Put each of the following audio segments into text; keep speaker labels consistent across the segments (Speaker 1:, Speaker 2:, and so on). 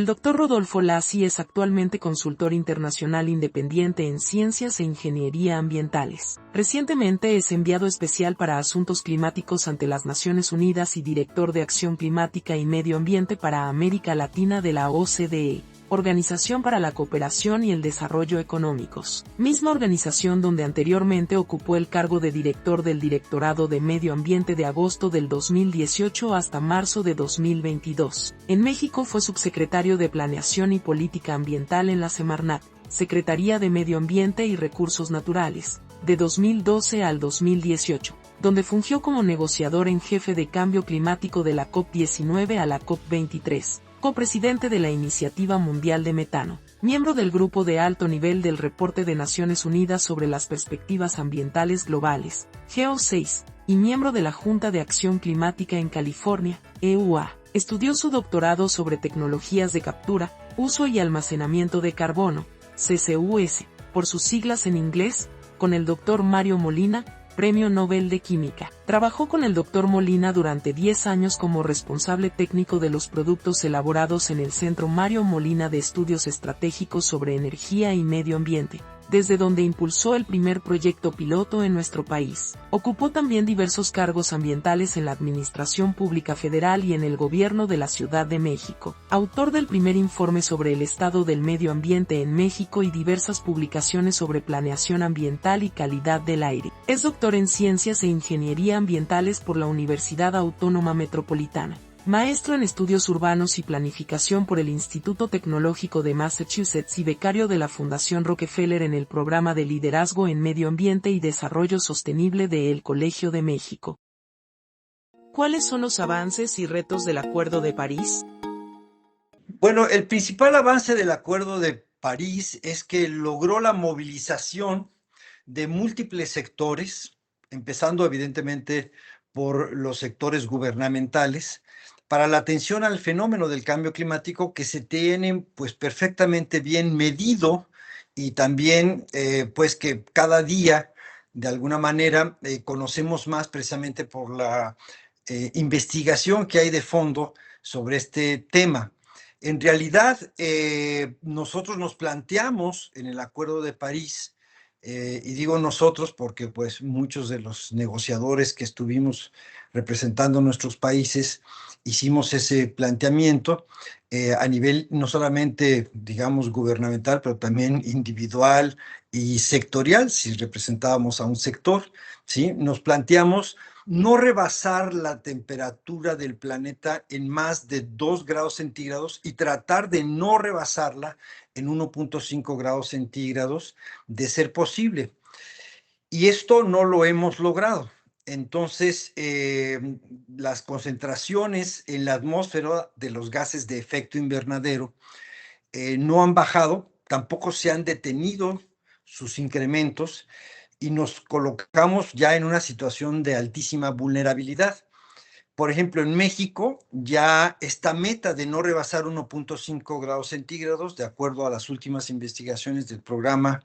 Speaker 1: El Dr. Rodolfo Lassi es actualmente consultor internacional independiente en ciencias e ingeniería ambientales. Recientemente es enviado especial para asuntos climáticos ante las Naciones Unidas y director de Acción Climática y Medio Ambiente para América Latina de la OCDE. Organización para la Cooperación y el Desarrollo Económicos, misma organización donde anteriormente ocupó el cargo de director del Directorado de Medio Ambiente de agosto del 2018 hasta marzo de 2022. En México fue subsecretario de Planeación y Política Ambiental en la Semarnat, Secretaría de Medio Ambiente y Recursos Naturales, de 2012 al 2018, donde fungió como negociador en jefe de cambio climático de la COP19 a la COP23. Copresidente de la Iniciativa Mundial de Metano, miembro del Grupo de Alto Nivel del Reporte de Naciones Unidas sobre las Perspectivas Ambientales Globales, GEO6, y miembro de la Junta de Acción Climática en California, EUA. Estudió su doctorado sobre tecnologías de captura, uso y almacenamiento de carbono, CCUS, por sus siglas en inglés, con el Dr. Mario Molina, Premio Nobel de Química. Trabajó con el Dr. Molina durante 10 años como responsable técnico de los productos elaborados en el Centro Mario Molina de Estudios Estratégicos sobre Energía y Medio Ambiente, desde donde impulsó el primer proyecto piloto en nuestro país. Ocupó también diversos cargos ambientales en la Administración Pública Federal y en el Gobierno de la Ciudad de México. Autor del primer informe sobre el estado del medio ambiente en México y diversas publicaciones sobre planeación ambiental y calidad del aire. Es doctor en Ciencias e Ingeniería Ambientales por la Universidad Autónoma Metropolitana. Maestro en Estudios Urbanos y Planificación por el Instituto Tecnológico de Massachusetts y becario de la Fundación Rockefeller en el Programa de Liderazgo en Medio Ambiente y Desarrollo Sostenible de El Colegio de México. ¿Cuáles son los avances y retos del Acuerdo de París?
Speaker 2: Bueno, el principal avance del Acuerdo de París es que logró la movilización de múltiples sectores, empezando evidentemente por los sectores gubernamentales, para la atención al fenómeno del cambio climático que se tienen pues perfectamente bien medido y también pues que cada día de alguna manera conocemos más precisamente por la investigación que hay de fondo sobre este tema. En realidad, nosotros nos planteamos en el Acuerdo de París, y digo nosotros porque pues muchos de los negociadores que estuvimos representando nuestros países hicimos ese planteamiento a nivel no solamente, digamos, gubernamental, pero también individual y sectorial, si representábamos a un sector, ¿sí? Nos planteamos no rebasar la temperatura del planeta en más de 2 grados centígrados y tratar de no rebasarla en 1.5 grados centígrados de ser posible. Y esto no lo hemos logrado. Entonces, las concentraciones en la atmósfera de los gases de efecto invernadero no han bajado, tampoco se han detenido sus incrementos y nos colocamos ya en una situación de altísima vulnerabilidad. Por ejemplo, en México ya esta meta de no rebasar 1.5 grados centígrados, de acuerdo a las últimas investigaciones del programa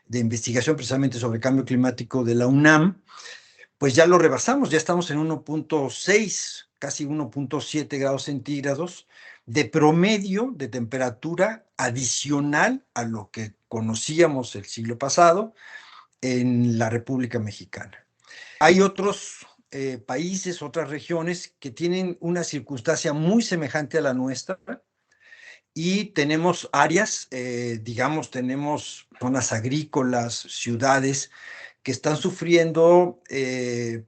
Speaker 2: de investigación precisamente sobre cambio climático de la UNAM, pues ya lo rebasamos, ya estamos en 1.6, casi 1.7 grados centígrados de promedio de temperatura adicional a lo que conocíamos el siglo pasado en la República Mexicana. Hay otros países, otras regiones que tienen una circunstancia muy semejante a la nuestra y tenemos áreas, digamos, tenemos zonas agrícolas, ciudades que están sufriendo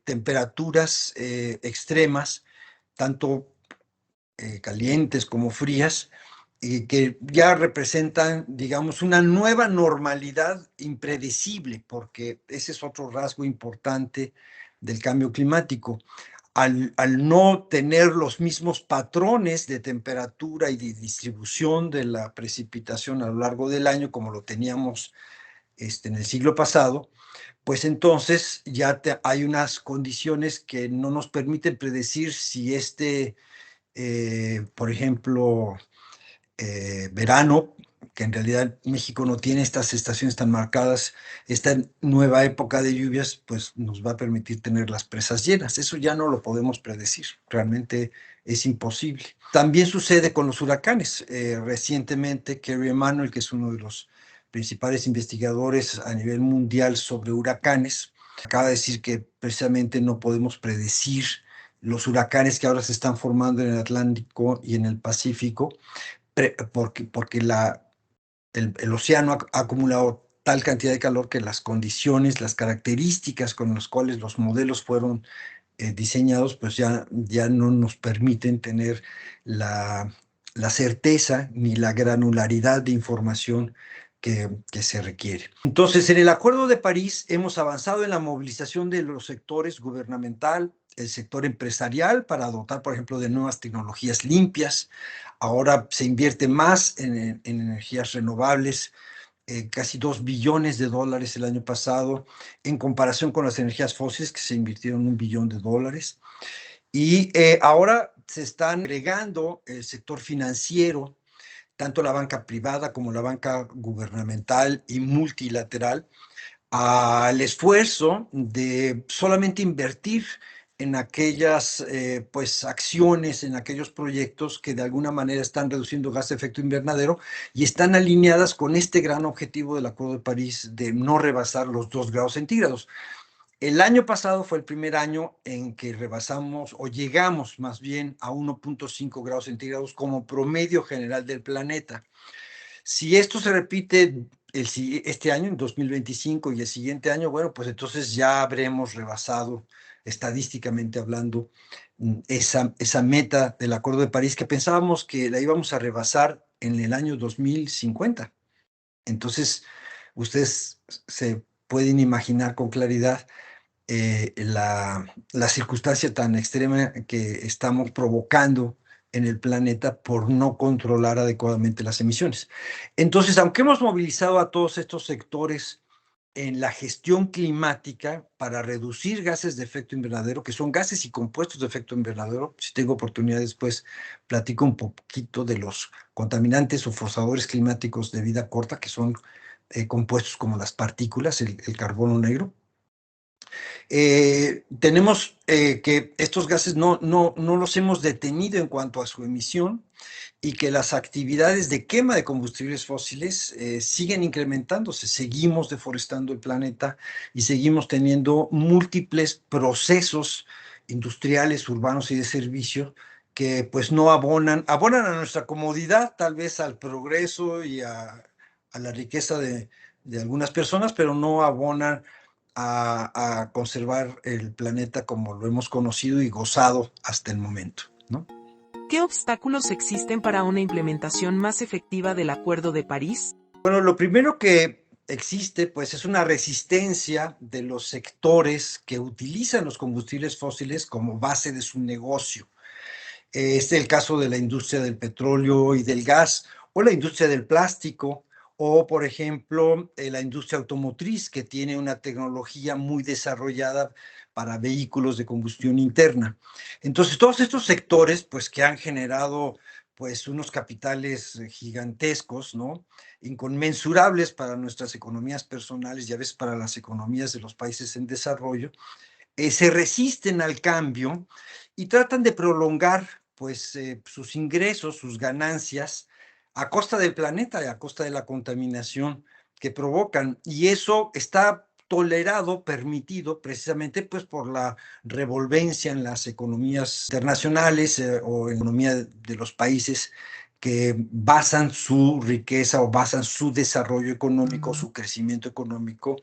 Speaker 2: temperaturas extremas, tanto calientes como frías, que ya representan, digamos, una nueva normalidad impredecible, porque ese es otro rasgo importante del cambio climático. Al no tener los mismos patrones de temperatura y de distribución de la precipitación a lo largo del año como lo teníamos en el siglo pasado, pues entonces ya hay unas condiciones que no nos permiten predecir si por ejemplo, verano, que en realidad México no tiene estas estaciones tan marcadas, esta nueva época de lluvias, pues nos va a permitir tener las presas llenas. Eso ya no lo podemos predecir. Realmente es imposible. También sucede con los huracanes. Recientemente, Kerry Emanuel, que es uno de los principales investigadores a nivel mundial sobre huracanes, acaba de decir que precisamente no podemos predecir los huracanes que ahora se están formando en el Atlántico y en el Pacífico, porque el océano ha acumulado tal cantidad de calor que las condiciones, las características con las cuales los modelos fueron diseñados, pues ya no nos permiten tener la certeza ni la granularidad de información que se requiere. Entonces, en el Acuerdo de París hemos avanzado en la movilización de los sectores gubernamental, el sector empresarial, para dotar, por ejemplo, de nuevas tecnologías limpias. Ahora se invierte más en energías renovables, casi $2 billones el año pasado, en comparación con las energías fósiles, que se invirtieron $1 billón. Y ahora se están agregando el sector financiero, tanto la banca privada como la banca gubernamental y multilateral, al esfuerzo de solamente invertir en aquellas pues acciones, en aquellos proyectos que de alguna manera están reduciendo gas de efecto invernadero y están alineadas con este gran objetivo del Acuerdo de París de no rebasar los 2 grados centígrados. El año pasado fue el primer año en que rebasamos o llegamos más bien a 1.5 grados centígrados como promedio general del planeta. Si esto se repite este año, en 2025, y el siguiente año, bueno, pues entonces ya habremos rebasado, estadísticamente hablando, esa meta del Acuerdo de París que pensábamos que la íbamos a rebasar en el año 2050. Entonces, ustedes se pueden imaginar con claridad la circunstancia tan extrema que estamos provocando en el planeta por no controlar adecuadamente las emisiones. Entonces, aunque hemos movilizado a todos estos sectores en la gestión climática para reducir gases de efecto invernadero, que son gases y compuestos de efecto invernadero, si tengo oportunidad después platico un poquito de los contaminantes o forzadores climáticos de vida corta, que son compuestos como las partículas, el carbono negro. Tenemos que estos gases no los hemos detenido en cuanto a su emisión y que las actividades de quema de combustibles fósiles siguen incrementándose. Seguimos deforestando el planeta y seguimos teniendo múltiples procesos industriales, urbanos y de servicio que pues no abonan a nuestra comodidad, tal vez al progreso y a la riqueza de algunas personas, pero no abonan a conservar el planeta como lo hemos conocido y gozado hasta el momento, ¿no?
Speaker 1: ¿Qué obstáculos existen para una implementación más efectiva del Acuerdo de París?
Speaker 2: Bueno, lo primero que existe, pues, es una resistencia de los sectores que utilizan los combustibles fósiles como base de su negocio. Es el caso de la industria del petróleo y del gas, o la industria del plástico, o por ejemplo, la industria automotriz, que tiene una tecnología muy desarrollada para vehículos de combustión interna. Entonces, todos estos sectores, pues, que han generado pues unos capitales gigantescos, ¿no? Inconmensurables para nuestras economías personales y a veces para las economías de los países en desarrollo, se resisten al cambio y tratan de prolongar pues sus ingresos, sus ganancias a costa del planeta y a costa de la contaminación que provocan. Y eso está tolerado, permitido precisamente pues por la revolvencia en las economías internacionales o economía de los países que basan su riqueza o basan su desarrollo económico, su crecimiento económico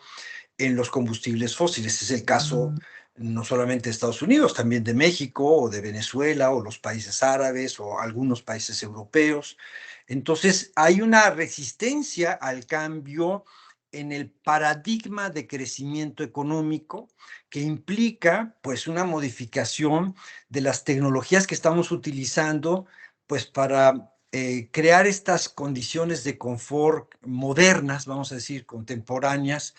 Speaker 2: en los combustibles fósiles. Es el caso no solamente de Estados Unidos, también de México o de Venezuela o los países árabes o algunos países europeos. Entonces, hay una resistencia al cambio en el paradigma de crecimiento económico que implica pues una modificación de las tecnologías que estamos utilizando pues para crear estas condiciones de confort modernas, vamos a decir, contemporáneas,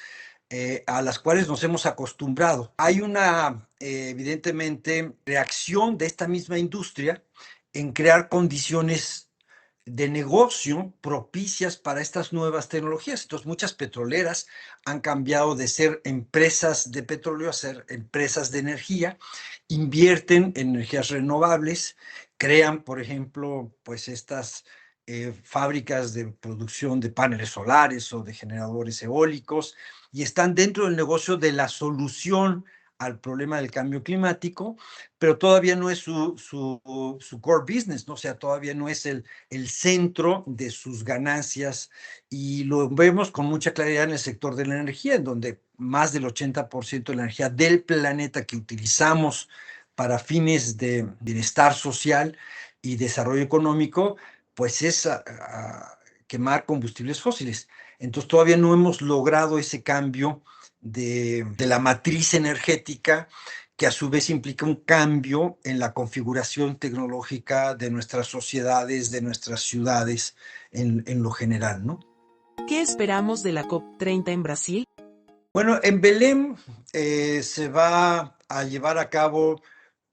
Speaker 2: a las cuales nos hemos acostumbrado. Hay una, evidentemente, reacción de esta misma industria en crear condiciones de negocio propicias para estas nuevas tecnologías. Entonces, muchas petroleras han cambiado de ser empresas de petróleo a ser empresas de energía, invierten en energías renovables crean, por ejemplo, pues estas fábricas de producción de paneles solares o de generadores eólicos y están dentro del negocio de la solución al problema del cambio climático, pero todavía no es su core business, ¿no? O sea, todavía no es el centro de sus ganancias y lo vemos con mucha claridad en el sector de la energía, en donde más del 80% de la energía del planeta que utilizamos para fines de bienestar social y desarrollo económico, pues es quemar combustibles fósiles. Entonces todavía no hemos logrado ese cambio de la matriz energética que a su vez implica un cambio en la configuración tecnológica de nuestras sociedades, de nuestras ciudades en lo general, ¿no?
Speaker 1: ¿Qué esperamos de la COP30 en Brasil?
Speaker 2: Bueno, en Belém se va a llevar a cabo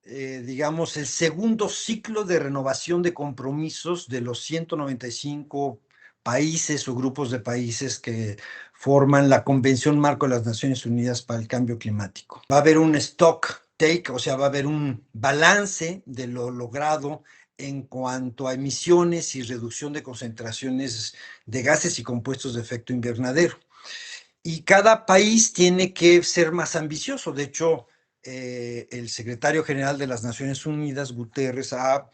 Speaker 2: digamos, el segundo ciclo de renovación de compromisos de los 195 países o grupos de países que forman la Convención Marco de las Naciones Unidas para el Cambio Climático. Va a haber un stock take, o sea, va a haber un balance de lo logrado en cuanto a emisiones y reducción de concentraciones de gases y compuestos de efecto invernadero. Y cada país tiene que ser más ambicioso. De hecho, el secretario general de las Naciones Unidas, Guterres, ha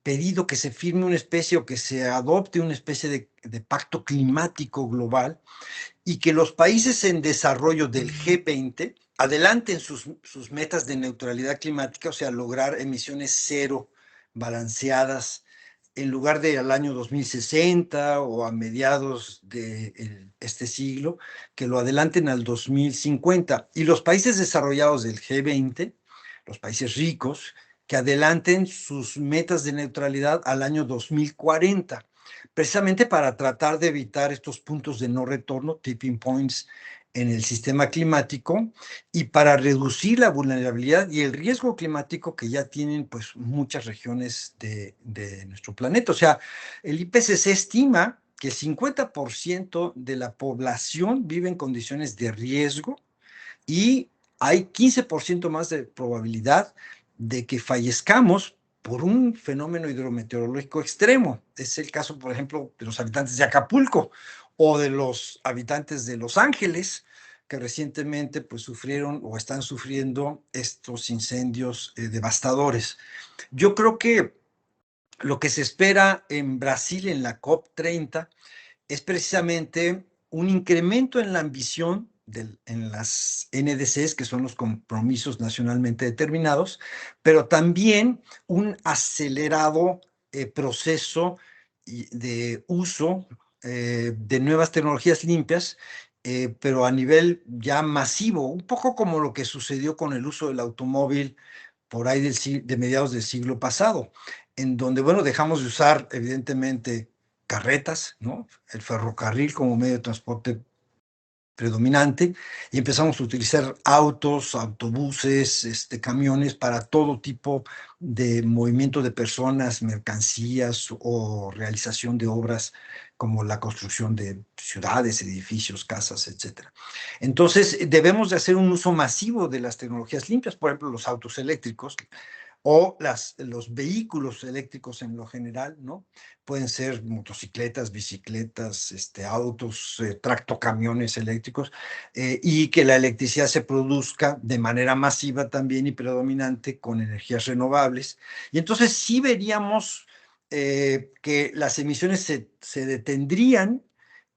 Speaker 2: pedido que se firme una especie o que se adopte una especie de pacto climático global y que los países en desarrollo del G20 adelanten sus metas de neutralidad climática, o sea, lograr emisiones cero balanceadas en lugar de al año 2060 o a mediados de este siglo, que lo adelanten al 2050. Y los países desarrollados del G20, los países ricos, que adelanten sus metas de neutralidad al año 2040, precisamente para tratar de evitar estos puntos de no retorno, tipping points, en el sistema climático y para reducir la vulnerabilidad y el riesgo climático que ya tienen pues muchas regiones de nuestro planeta. O sea, el IPCC estima que el 50% de la población vive en condiciones de riesgo y hay 15% más de probabilidad de que fallezcamos por un fenómeno hidrometeorológico extremo. Es el caso, por ejemplo, de los habitantes de Acapulco o de los habitantes de Los Ángeles, que recientemente pues, sufrieron o están sufriendo estos incendios devastadores. Yo creo que lo que se espera en Brasil en la COP30 es precisamente un incremento en la ambición en las NDCs, que son los compromisos nacionalmente determinados, pero también un acelerado proceso de uso de nuevas tecnologías limpias, pero a nivel ya masivo, un poco como lo que sucedió con el uso del automóvil por ahí de mediados del siglo pasado, en donde, bueno, dejamos de usar, evidentemente, carretas, ¿no? El ferrocarril como medio de transporte predominante y empezamos a utilizar autos, autobuses, camiones para todo tipo de movimiento de personas, mercancías o realización de obras como la construcción de ciudades, edificios, casas, etcétera. Entonces, debemos de hacer un uso masivo de las tecnologías limpias, por ejemplo, los autos eléctricos, o los vehículos eléctricos en lo general, ¿no? Pueden ser motocicletas, bicicletas, autos, tractocamiones eléctricos, y que la electricidad se produzca de manera masiva también y predominante con energías renovables. Y entonces sí veríamos que las emisiones se detendrían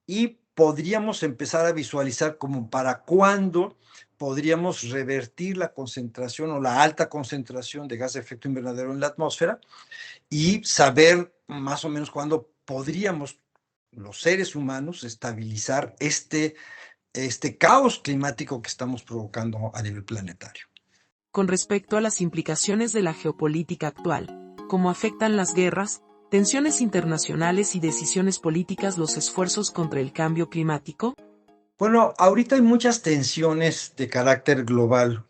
Speaker 2: y podríamos empezar a visualizar como para cuándo podríamos revertir la concentración o la alta concentración de gas de efecto invernadero en la atmósfera y saber más o menos cuándo podríamos los seres humanos estabilizar este caos climático que estamos provocando a nivel planetario.
Speaker 1: Con respecto a las implicaciones de la geopolítica actual, cómo afectan las guerras, tensiones internacionales y decisiones políticas los esfuerzos contra el cambio climático.
Speaker 2: Bueno, ahorita hay muchas tensiones de carácter global.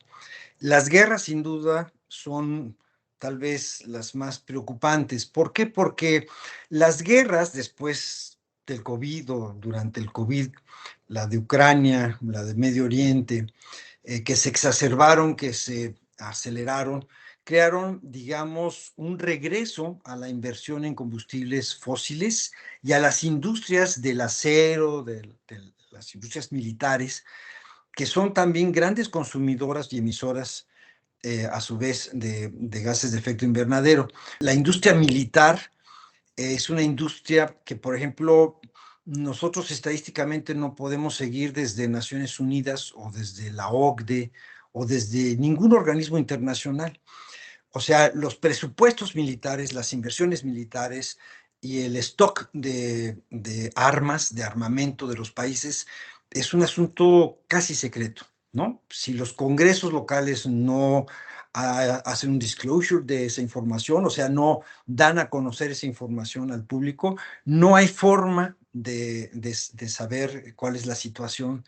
Speaker 2: Las guerras, sin duda, son tal vez las más preocupantes. ¿Por qué? Porque las guerras después del COVID o durante el COVID, la de Ucrania, la de Medio Oriente, que se exacerbaron, que se aceleraron, crearon, digamos, un regreso a la inversión en combustibles fósiles y a las industrias del acero, de las industrias militares, que son también grandes consumidoras y emisoras a su vez de gases de efecto invernadero. La industria militar es una industria que, por ejemplo, nosotros estadísticamente no podemos seguir desde Naciones Unidas o desde la OCDE o desde ningún organismo internacional. O sea, los presupuestos militares, las inversiones militares y el stock de armas, de armamento de los países es un asunto casi secreto, ¿no? Si los congresos locales no hacen un disclosure de esa información, o sea, no dan a conocer esa información al público, no hay forma de saber cuál es la situación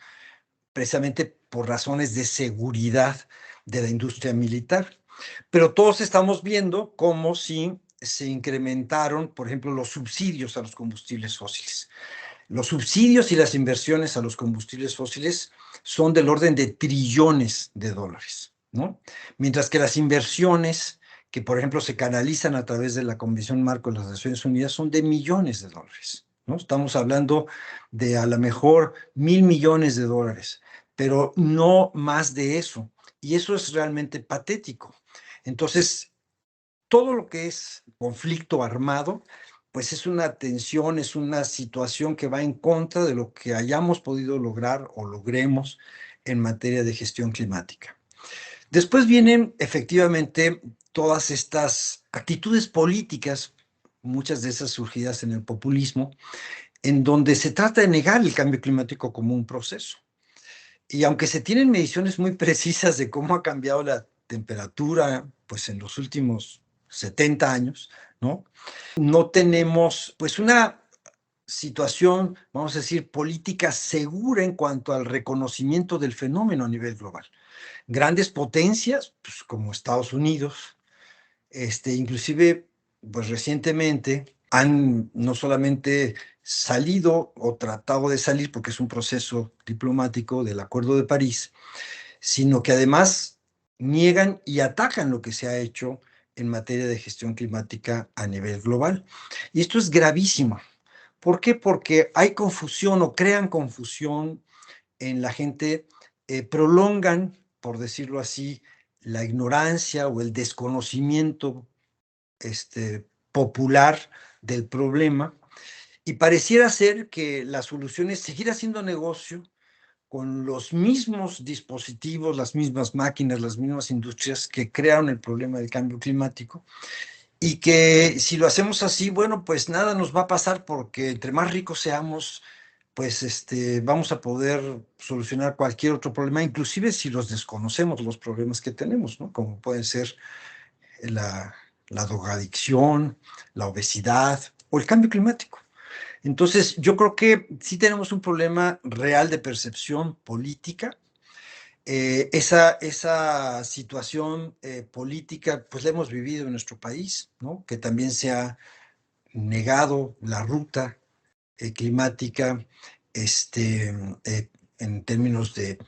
Speaker 2: precisamente por razones de seguridad de la industria militar. Pero todos estamos viendo cómo si se incrementaron, por ejemplo, los subsidios a los combustibles fósiles. Los subsidios y las inversiones a los combustibles fósiles son del orden de trillones de dólares, ¿no? Mientras que las inversiones que, por ejemplo, se canalizan a través de la Convención Marco de las Naciones Unidas son de millones de dólares, ¿no? Estamos hablando de a lo mejor 1.000 millones de dólares, pero no más de eso. Y eso es realmente patético. Entonces, todo lo que es conflicto armado, pues es una tensión, es una situación que va en contra de lo que hayamos podido lograr o logremos en materia de gestión climática. Después vienen efectivamente todas estas actitudes políticas, muchas de esas surgidas en el populismo, en donde se trata de negar el cambio climático como un proceso. Y aunque se tienen mediciones muy precisas de cómo ha cambiado la temperatura, pues en los últimos 70 años, ¿no? No tenemos, pues, una situación, vamos a decir, política segura en cuanto al reconocimiento del fenómeno a nivel global. Grandes potencias, pues, como Estados Unidos, inclusive, pues recientemente han no solamente salido o tratado de salir, porque es un proceso diplomático del Acuerdo de París, sino que además niegan y atacan lo que se ha hecho en materia de gestión climática a nivel global. Y esto es gravísimo. ¿Por qué? Porque hay confusión o crean confusión en la gente, prolongan, por decirlo así, la ignorancia o el desconocimiento popular del problema, y pareciera ser que la solución es seguir haciendo negocio con los mismos dispositivos, las mismas máquinas, las mismas industrias que crearon el problema del cambio climático, y que si lo hacemos así, bueno, pues nada nos va a pasar porque entre más ricos seamos, pues vamos a poder solucionar cualquier otro problema, inclusive si los desconocemos, los problemas que tenemos, ¿no? Como pueden ser la, la drogadicción, la obesidad o el cambio climático. Entonces, yo creo que sí tenemos un problema real de percepción política. Esa situación política, pues la hemos vivido en nuestro país, ¿no? Que también se ha negado la ruta climática, en términos de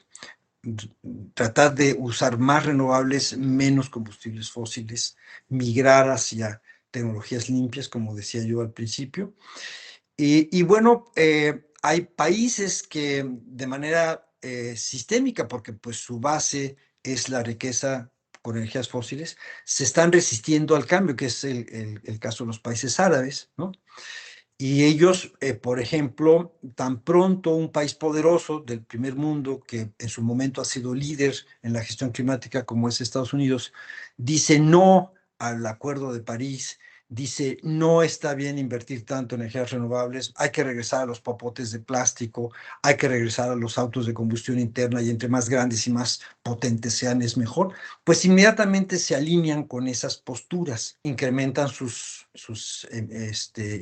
Speaker 2: tratar de usar más renovables, menos combustibles fósiles, migrar hacia tecnologías limpias, como decía yo al principio. Y bueno, hay países que de manera sistémica, porque pues su base es la riqueza con energías fósiles, se están resistiendo al cambio, que es el caso de los países árabes, ¿no? Y ellos, por ejemplo, tan pronto un país poderoso del primer mundo, que en su momento ha sido líder en la gestión climática como es Estados Unidos, dice no al Acuerdo de París, dice no está bien invertir tanto en energías renovables, hay que regresar a los papotes de plástico, hay que regresar a los autos de combustión interna y entre más grandes y más potentes sean es mejor, pues inmediatamente se alinean con esas posturas, incrementan sus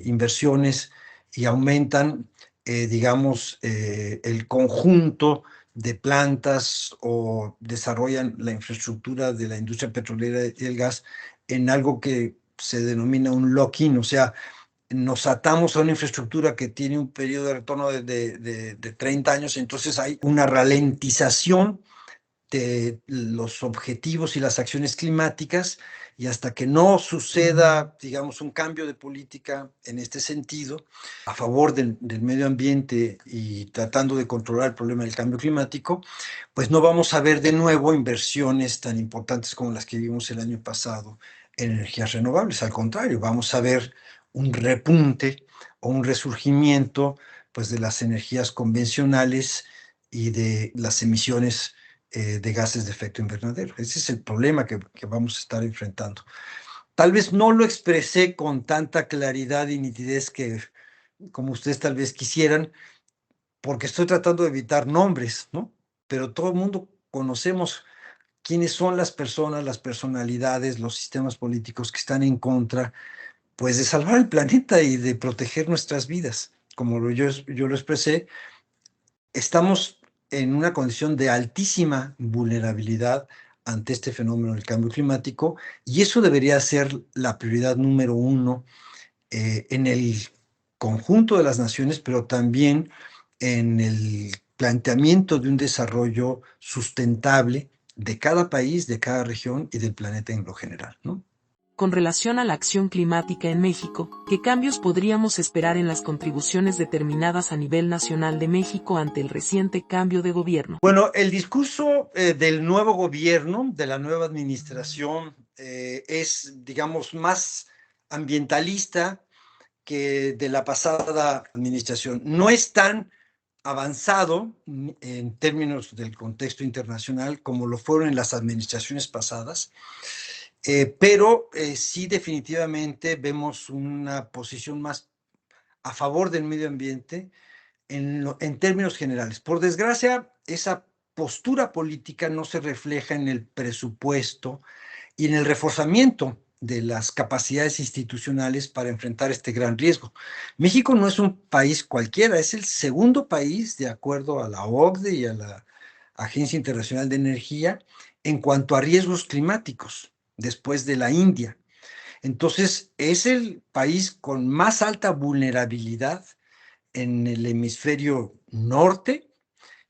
Speaker 2: inversiones y aumentan, digamos, el conjunto de plantas o desarrollan la infraestructura de la industria petrolera y el gas en algo que se denomina un lock-in, o sea, nos atamos a una infraestructura que tiene un periodo de retorno de 30 años, entonces hay una ralentización de los objetivos y las acciones climáticas, y hasta que no suceda, digamos, un cambio de política en este sentido, a favor del medio ambiente y tratando de controlar el problema del cambio climático, pues no vamos a ver de nuevo inversiones tan importantes como las que vimos el año pasado en energías renovables. Al contrario, vamos a ver un repunte o un resurgimiento, pues, de las energías convencionales y de las emisiones de gases de efecto invernadero. Ese es el problema que vamos a estar enfrentando. Tal vez no lo expresé con tanta claridad y nitidez que como ustedes tal vez quisieran, porque estoy tratando de evitar nombres, ¿no? Pero todo el mundo conocemos quiénes son las personas, las personalidades, los sistemas políticos que están en contra, pues, de salvar el planeta y de proteger nuestras vidas. Yo lo expresé, estamos en una condición de altísima vulnerabilidad ante este fenómeno del cambio climático, y eso debería ser la prioridad número uno en el conjunto de las naciones, pero también en el planteamiento de un desarrollo sustentable de cada país, de cada región y del planeta en lo general, ¿no?
Speaker 1: Con relación a la acción climática en México, ¿qué cambios podríamos esperar en las contribuciones determinadas a nivel nacional de México ante el reciente cambio de gobierno?
Speaker 2: Bueno, el discurso del nuevo gobierno, de la nueva administración, es, digamos, más ambientalista que de la pasada administración. No es tan avanzado en términos del contexto internacional como lo fueron en las administraciones pasadas, pero sí definitivamente vemos una posición más a favor del medio ambiente en términos generales. Por desgracia, esa postura política no se refleja en el presupuesto y en el reforzamiento de las capacidades institucionales para enfrentar este gran riesgo. México no es un país cualquiera, es el segundo país, de acuerdo a la OCDE y a la Agencia Internacional de Energía, en cuanto a riesgos climáticos, después de la India. Entonces, es el país con más alta vulnerabilidad en el hemisferio norte,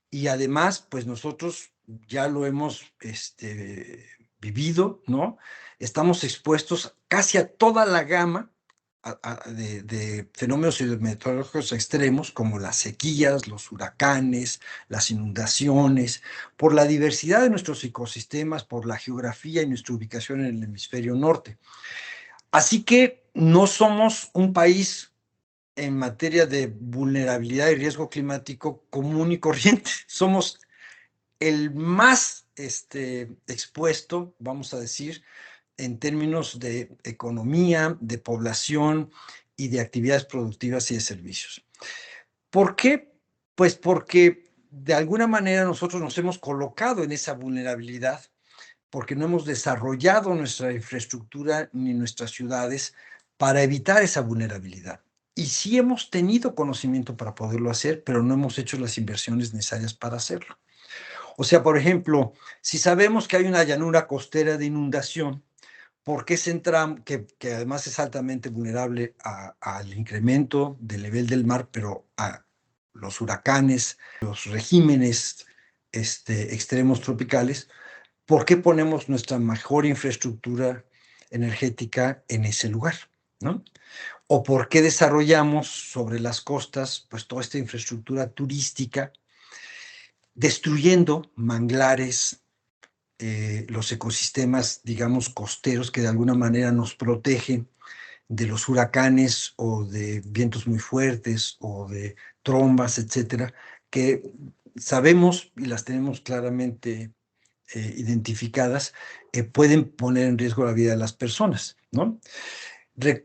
Speaker 2: y además, pues nosotros ya lo hemos vivido, ¿no? Estamos expuestos casi a toda la gama de fenómenos hidrometeorológicos extremos, como las sequías, los huracanes, las inundaciones, por la diversidad de nuestros ecosistemas, por la geografía y nuestra ubicación en el hemisferio norte. Así que no somos un país en materia de vulnerabilidad y riesgo climático común y corriente. Somos el más expuesto, vamos a decir, en términos de economía, de población y de actividades productivas y de servicios. ¿Por qué? Pues porque de alguna manera nosotros nos hemos colocado en esa vulnerabilidad, porque no hemos desarrollado nuestra infraestructura ni nuestras ciudades para evitar esa vulnerabilidad. Y sí hemos tenido conocimiento para poderlo hacer, pero no hemos hecho las inversiones necesarias para hacerlo. O sea, por ejemplo, si sabemos que hay una llanura costera de inundación, ¿por qué centramos, que además es altamente vulnerable al incremento del nivel del mar, pero a los huracanes, los regímenes extremos tropicales? ¿Por qué ponemos nuestra mejor infraestructura energética en ese lugar, ¿no? ¿O por qué desarrollamos sobre las costas, pues, toda esta infraestructura turística, destruyendo manglares, los ecosistemas, digamos, costeros que de alguna manera nos protegen de los huracanes o de vientos muy fuertes o de trombas, etcétera, que sabemos y las tenemos claramente identificadas, pueden poner en riesgo la vida de las personas, ¿no?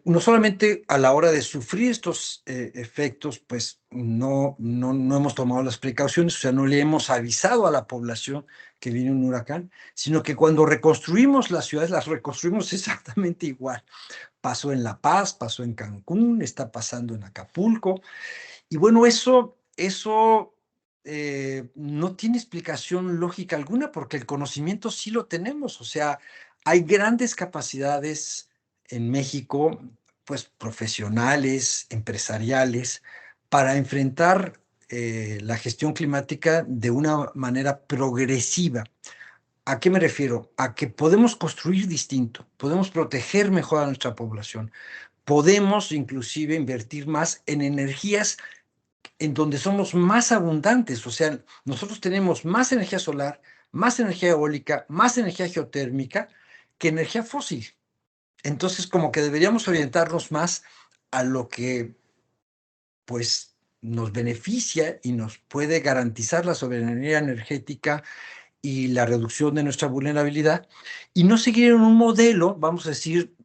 Speaker 2: No solamente a la hora de sufrir estos efectos, pues no hemos tomado las precauciones, o sea, no le hemos avisado a la población que viene un huracán, sino que cuando reconstruimos las ciudades, las reconstruimos exactamente igual. Pasó en La Paz, pasó en Cancún, está pasando en Acapulco, y bueno, eso no tiene explicación lógica alguna, porque el conocimiento sí lo tenemos. O sea, hay grandes capacidades en México, pues profesionales, empresariales, para enfrentar la gestión climática de una manera progresiva. ¿A qué me refiero? A que podemos construir distinto, podemos proteger mejor a nuestra población, podemos inclusive invertir más en energías en donde somos más abundantes. O sea, nosotros tenemos más energía solar, más energía eólica, más energía geotérmica que energía fósil. Entonces, como que deberíamos orientarnos más a lo que, pues, nos beneficia y nos puede garantizar la soberanía energética y la reducción de nuestra vulnerabilidad, y no seguir en un modelo, vamos a decir,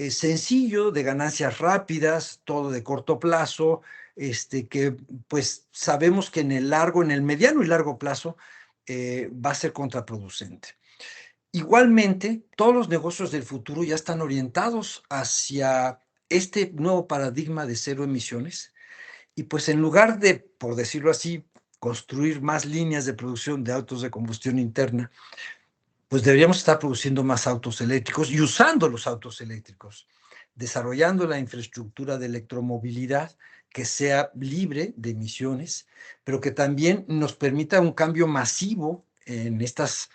Speaker 2: sencillo, de ganancias rápidas, todo de corto plazo, que pues sabemos que en el mediano y largo plazo, va a ser contraproducente. Igualmente, todos los negocios del futuro ya están orientados hacia este nuevo paradigma de cero emisiones, y pues en lugar de, por decirlo así, construir más líneas de producción de autos de combustión interna, pues deberíamos estar produciendo más autos eléctricos y usando los autos eléctricos, desarrollando la infraestructura de electromovilidad que sea libre de emisiones, pero que también nos permita un cambio masivo en estas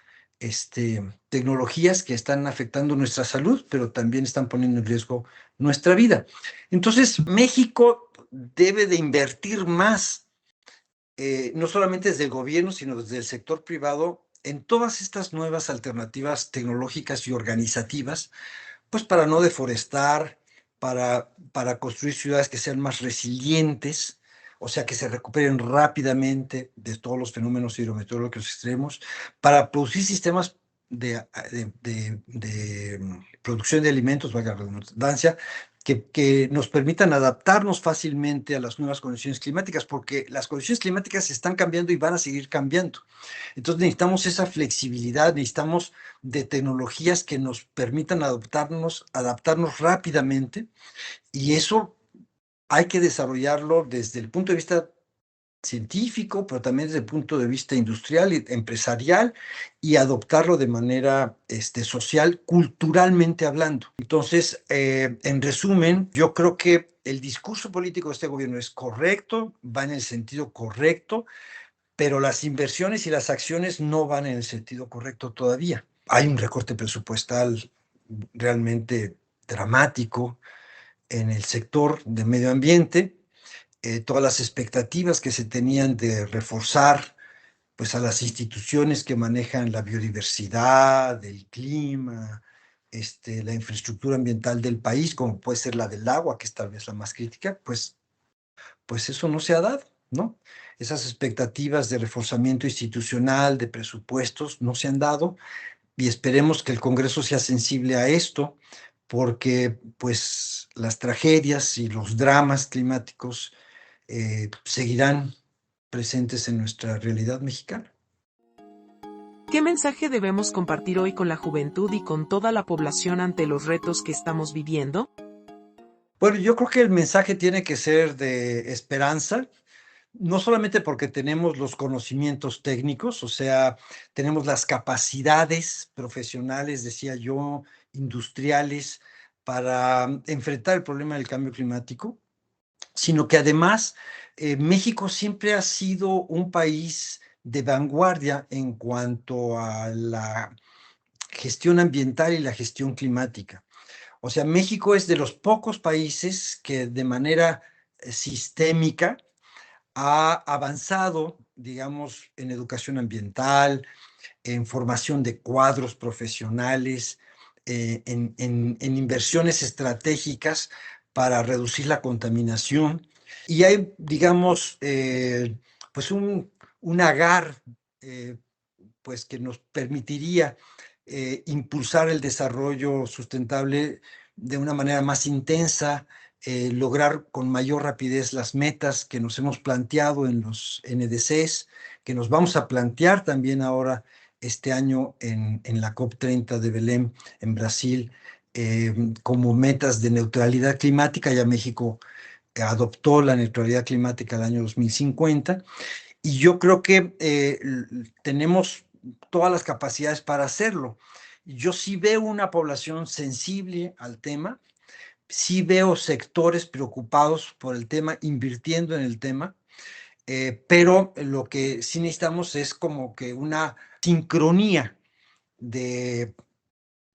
Speaker 2: tecnologías que están afectando nuestra salud, pero también están poniendo en riesgo nuestra vida. Entonces, México debe de invertir más, no solamente desde el gobierno, sino desde el sector privado, en todas estas nuevas alternativas tecnológicas y organizativas, pues para no deforestar, para construir ciudades que sean más resilientes, o sea, que se recuperen rápidamente de todos los fenómenos hidrometeorológicos extremos, para producir sistemas de producción de alimentos, valga la redundancia, que nos permitan adaptarnos fácilmente a las nuevas condiciones climáticas, porque las condiciones climáticas están cambiando y van a seguir cambiando. Entonces necesitamos esa flexibilidad, necesitamos de tecnologías que nos permitan adaptarnos rápidamente, y eso hay que desarrollarlo desde el punto de vista científico, pero también desde el punto de vista industrial y empresarial, y adoptarlo de manera social, culturalmente hablando. Entonces, en resumen, yo creo que el discurso político de este gobierno es correcto, va en el sentido correcto, pero las inversiones y las acciones no van en el sentido correcto todavía. Hay un recorte presupuestal realmente dramático en el sector de medio ambiente. Todas las expectativas que se tenían de reforzar pues a las instituciones que manejan la biodiversidad, el clima, la infraestructura ambiental del país, como puede ser la del agua, que es tal vez la más crítica, pues eso no se ha dado, ¿no? Esas expectativas de reforzamiento institucional, de presupuestos, no se han dado, y esperemos que el Congreso sea sensible a esto, porque pues las tragedias y los dramas climáticos seguirán presentes en nuestra realidad mexicana.
Speaker 1: ¿Qué mensaje debemos compartir hoy con la juventud y con toda la población ante los retos que estamos viviendo?
Speaker 2: Bueno, yo creo que el mensaje tiene que ser de esperanza, no solamente porque tenemos los conocimientos técnicos, o sea, tenemos las capacidades profesionales, decía yo, industriales, para enfrentar el problema del cambio climático, sino que además México siempre ha sido un país de vanguardia en cuanto a la gestión ambiental y la gestión climática. O sea, México es de los pocos países que de manera sistémica ha avanzado, digamos, en educación ambiental, en formación de cuadros profesionales, en inversiones estratégicas para reducir la contaminación. Y hay, digamos, pues un agar, eh, pues que nos permitiría impulsar el desarrollo sustentable de una manera más intensa, lograr con mayor rapidez las metas que nos hemos planteado en los NDCs, que nos vamos a plantear también ahora este año en la COP30 de Belém, en Brasil, como metas de neutralidad climática. Ya México adoptó la neutralidad climática el año 2050, y yo creo que tenemos todas las capacidades para hacerlo. Yo sí veo una población sensible al tema, sí veo sectores preocupados por el tema, invirtiendo en el tema, pero lo que sí necesitamos es como que una sincronía de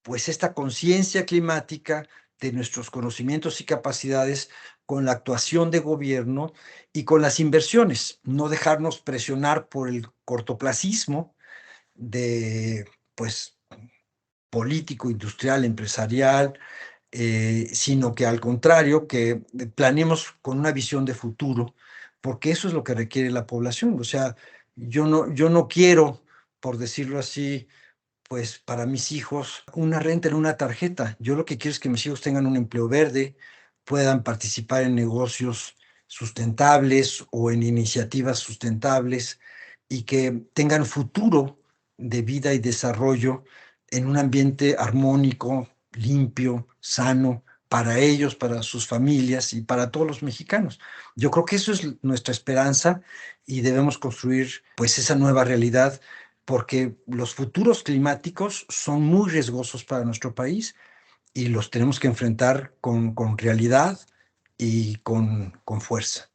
Speaker 2: pues esta conciencia climática, de nuestros conocimientos y capacidades con la actuación de gobierno y con las inversiones, no dejarnos presionar por el cortoplacismo de, pues, político, industrial, empresarial, sino que al contrario, que planeemos con una visión de futuro, porque eso es lo que requiere la población. O sea, yo no quiero, por decirlo así, pues para mis hijos, una renta en una tarjeta. Yo lo que quiero es que mis hijos tengan un empleo verde, puedan participar en negocios sustentables o en iniciativas sustentables y que tengan futuro de vida y desarrollo en un ambiente armónico, limpio, sano, para ellos, para sus familias y para todos los mexicanos. Yo creo que eso es nuestra esperanza y debemos construir pues esa nueva realidad porque los futuros climáticos son muy riesgosos para nuestro país y los tenemos que enfrentar con realidad y con fuerza.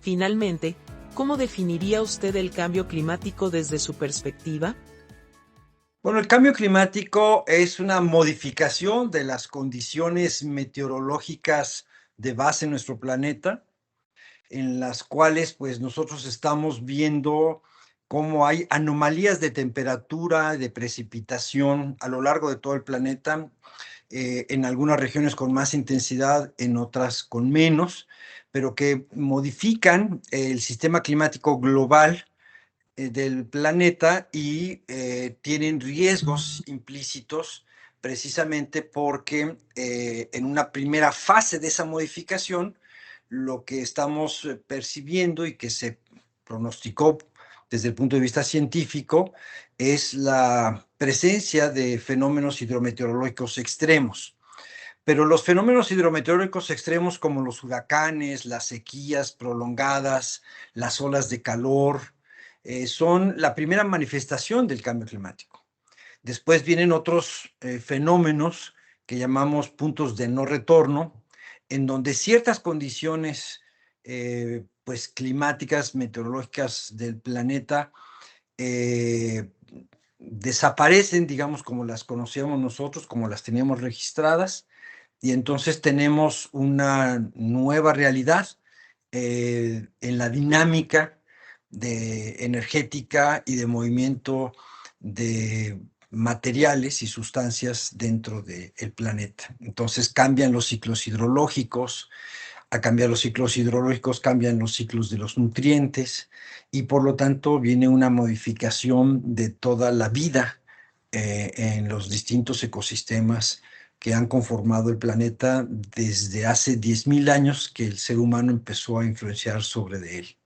Speaker 1: Finalmente, ¿cómo definiría usted el cambio climático desde su perspectiva?
Speaker 2: Bueno, el cambio climático es una modificación de las condiciones meteorológicas de base en nuestro planeta, en las cuales pues nosotros estamos viendo cómo hay anomalías de temperatura, de precipitación a lo largo de todo el planeta, en algunas regiones con más intensidad, en otras con menos, pero que modifican el sistema climático global del planeta y tienen riesgos implícitos precisamente porque en una primera fase de esa modificación, lo que estamos percibiendo y que se pronosticó desde el punto de vista científico es la presencia de fenómenos hidrometeorológicos extremos. Pero los fenómenos hidrometeorológicos extremos como los huracanes, las sequías prolongadas, las olas de calor, son la primera manifestación del cambio climático. Después vienen otros fenómenos que llamamos puntos de no retorno, en donde ciertas condiciones pues climáticas, meteorológicas del planeta eh, desaparecen, digamos, como las conocíamos nosotros, como las teníamos registradas, y entonces tenemos una nueva realidad en la dinámica de energética y de movimiento de materiales y sustancias dentro del planeta. Entonces cambian los ciclos hidrológicos, a cambiar los ciclos hidrológicos cambian los ciclos de los nutrientes y por lo tanto viene una modificación de toda la vida en los distintos ecosistemas que han conformado el planeta desde hace 10.000 años que el ser humano empezó a influenciar sobre de él.